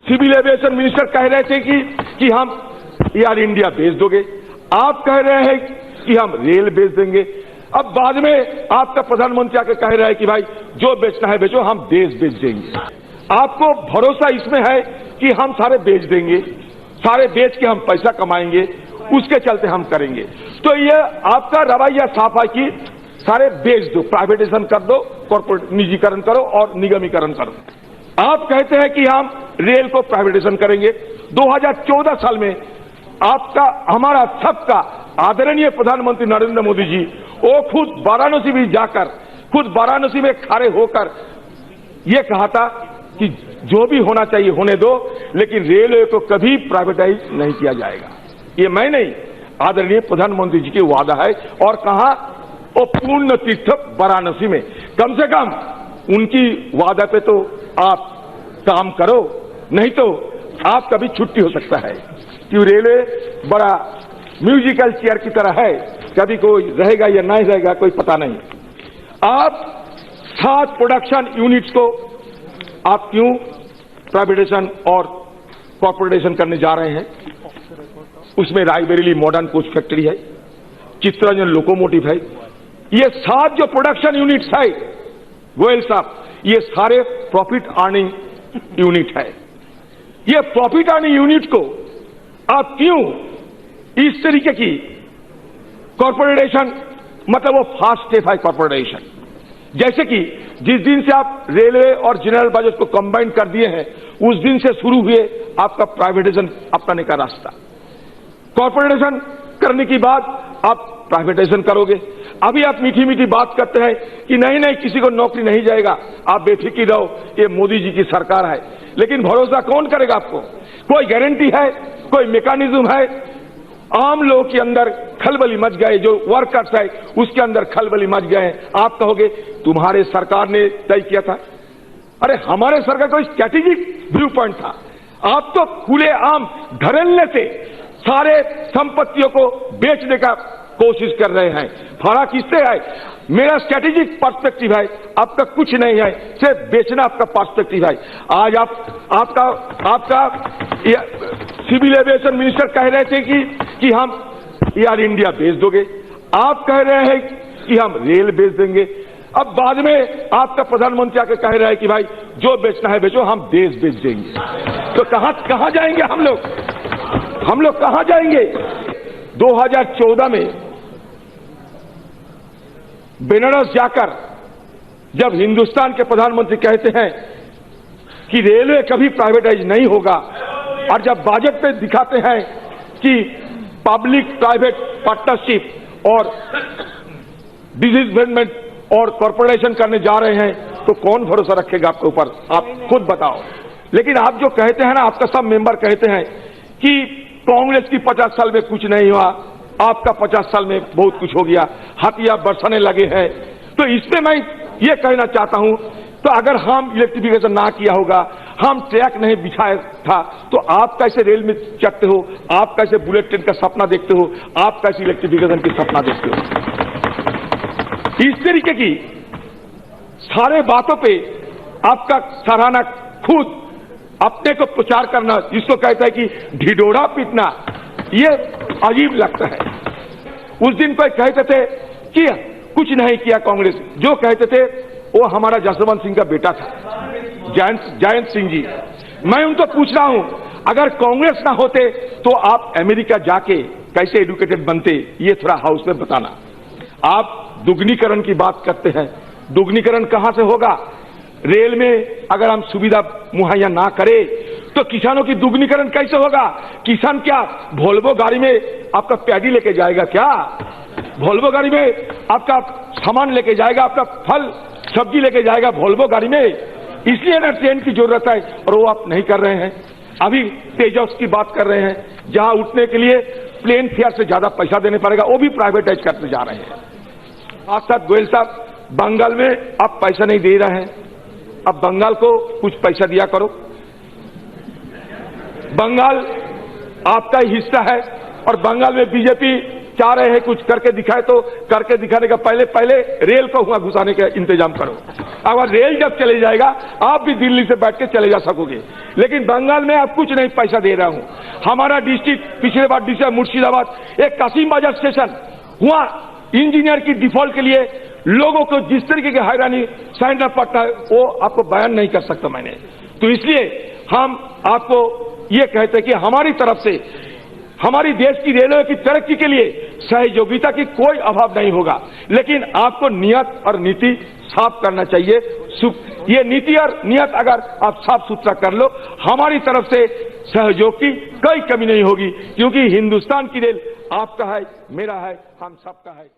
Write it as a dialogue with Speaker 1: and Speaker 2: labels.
Speaker 1: Civil aviation minister कह रहे थे कि हम एयर इंडिया भेज दोगे। आप कह रहे हैं कि हम रेल भेज देंगे। अब बाद में आपका प्रधानमंत्री आके कह रहा है कि भाई जो बेचना है बेचो, हम देश बेच देंगे। आपको भरोसा इसमें है कि हम सारे बेच देंगे, सारे बेच के हम पैसा कमाएंगे, उसके चलते हम करेंगे। तो ये आपका रवैया साफ है कि सारे बेच दो, प्राइवेटाइजेशन कर दो, कॉर्पोरेट निजीकरण करो और निगमीकरण करो। आप कहते हैं कि हम रेल को प्राइवेटाइजेशन करेंगे। 2014 साल में आपका, हमारा सबका आदरणीय प्रधानमंत्री नरेंद्र मोदी जी वो खुद वाराणसी भी जाकर, खुद वाराणसी में खड़े होकर ये कहा था कि जो भी होना चाहिए होने दो, लेकिन रेलवे को कभी प्राइवेटाइज नहीं किया जाएगा। ये मैं नहीं, आदरणीय प्रधानमंत्री जी की वादा है। और कहा वो पूर्ण तीर्थ वाराणसी में, कम से कम उनकी वादा पे तो आप काम करो, नहीं तो आपका भी छुट्टी हो सकता है। कि रेलवे बड़ा म्यूजिकल चेयर की तरह है, कभी कोई रहेगा या नहीं रहेगा कोई पता नहीं। आप 7 प्रोडक्शन यूनिट्स को आप क्यों प्राइवेटाइजेशन और कॉर्पोरेटाइजेशन करने जा रहे हैं? उसमें रायबरेली मॉडर्न कोच फैक्ट्री है, चित्तरंजन लोकोमोटिव है। ये 7 जो प्रोडक्शन यूनिट्स है गोयल साहब, ये सारे प्रॉफिट अर्निंग यूनिट है। ये प्रॉफिट अर्निंग यूनिट को आप क्यों इस तरीके की कॉर्पोरेटाइजेशन, मतलब वो फास्ट स्टेप है कॉर्पोरेटाइजेशन। जैसे कि जिस दिन से आप रेलवे और जनरल बजट को कंबाइन कर दिए हैं, उस दिन से शुरू हुए आपका प्राइवेटाइजेशन अपनाने का रास्ता। कॉर्पोरेटाइजेशन करने के बाद आप प्राइवेटाइजेशन करोगे। अभी आप मीठी मीठी बात करते हैं कि नहीं नहीं किसी को नौकरी नहीं जाएगा, आप बेफिक्र रहो, ये मोदी जी की सरकार है। लेकिन भरोसा कौन करेगा आपको? कोई गारंटी है, कोई मैकेनिज्म है? आम लोगों के अंदर खलबली मच गए, जो वर्कर्स है उसके अंदर खलबली मच गए। आप कहोगे तुम्हारे सरकार ने तय किया था। अरे हमारे सरकार का स्ट्रैटेजिक व्यू पॉइंट था। आप तो खुले आम धड़ल्ले से सारे संपत्तियों को बेचने का कोशिश कर रहे हैं। फर्क इससे है, मेरा स्ट्रैटेजिक पर्सपेक्टिव है, आपका कुछ नहीं है, सिर्फ बेचना आपका पर्सपेक्टिव है। आज आपका सिविल एविएशन मिनिस्टर कह रहे थे कि हम एयर इंडिया भेज दोगे। आप कह रहे हैं कि हम रेल भेज देंगे। अब बाद में आपका प्रधानमंत्री आके कह रहा है कि भाई जो बेचना है बेचो, हम देश बेच देंगे। तो कहां जाएंगे हम लोग कहां जाएंगे? 2014 में बेनारस जाकर जब हिंदुस्तान के प्रधानमंत्री कहते हैं कि रेलवे कभी प्राइवेटाइज नहीं होगा, और जब बजट पे दिखाते हैं कि पब्लिक प्राइवेट पार्टनरशिप और डिवेलपमेंट और कॉर्पोरेशन करने जा रहे हैं, तो कौन भरोसा रखेगा आपके ऊपर? आप खुद बताओ। लेकिन आप जो कहते हैं ना, आपका सब मेंबर कहते हैं कि कांग्रेस की 50 साल में कुछ नहीं हुआ, आपका 50 साल में बहुत कुछ हो गया, हथियार बरसाने लगे हैं। तो इसमें मैं ये कहना चाहता हूं, तो अगर हम इलेक्ट्रिफिकेशन ना किया होगा, हम ट्रैक नहीं बिछाया था, तो आप कैसे रेल में चढ़ते हो? आप कैसे बुलेट ट्रेन का सपना देखते हो? आप कैसे इलेक्ट्रिफिकेशन की सपना देखते हो? इस तरीके की सारे बातों पे आपका सराहना, खुद अपने को प्रचार करना, जिसको कहता है कि ढिढोरा पीटना, ये अजीब लगता है। उस दिन कोई कहते थे कि कुछ नहीं किया कांग्रेस, जो कहते थे वो हमारा जसवंत सिंह का बेटा था, जयंत सिंह जी। मैं उनको पूछ रहा हूं, अगर कांग्रेस ना होते तो आप अमेरिका जाके कैसे एडुकेटेड बनते? ये थोड़ा हाउस में बताना। आप दुगनीकरण की बात करते हैं, दुगनीकरण कहां से होगा? रेल में अगर हम सुविधा मुहैया ना करें तो किसानों की दुगनीकरण कैसे होगा? किसान क्या वोल्वो गाड़ी में आपका पैडी लेके जाएगा क्या? वोल्वो गाड़ी में आपका सामान लेके जाएगा, आपका फल सब्जी लेके जाएगा वोल्वो गाड़ी में? इसलिए ना ट्रेन की जरूरत है, और वो आप नहीं कर रहे हैं। अभी तेजस की बात कर रहे हैं, जहां उठने के लिए प्लेन फेयर से ज्यादा पैसा देने पड़ेगा, वो भी प्राइवेटाइज करते जा रहे हैं। साथ साथ गोयल साहब, बंगाल में आप पैसा नहीं दे रहे हैं, अब बंगाल को कुछ पैसा दिया करो। बंगाल आपका ही हिस्सा है, और बंगाल में बीजेपी चाह रहे हैं कुछ करके दिखाए, तो करके दिखाने का पहले रेल को वहां घुसाने का इंतजाम करो। अगर रेल जब चले जाएगा आप भी दिल्ली से बैठ के चले जा सकोगे। लेकिन बंगाल में आप कुछ नहीं पैसा दे रहा हूं। हमारा डिस्ट्रिक्ट पिछले बार डिस्ट्रिक्ट मुर्शिदाबाद एक कासिम बाजार स्टेशन, वहां इंजीनियर की डिफॉल्ट के लिए लोगों को जिस तरीके की हैरानी सहना पड़ता है वो आपको बयान नहीं कर सकता मैंने। तो इसलिए हम आपको ये कहते हैं कि हमारी तरफ से हमारी देश की रेलवे की तरक्की के लिए सहयोगिता की कोई अभाव नहीं होगा, लेकिन आपको नियत और नीति साफ करना चाहिए। ये नीति और नियत अगर आप साफ सुथरा कर लो, हमारी तरफ से सहयोग की कोई कमी नहीं होगी, क्योंकि हिंदुस्तान की रेल आपका है, मेरा है, हम सबका है।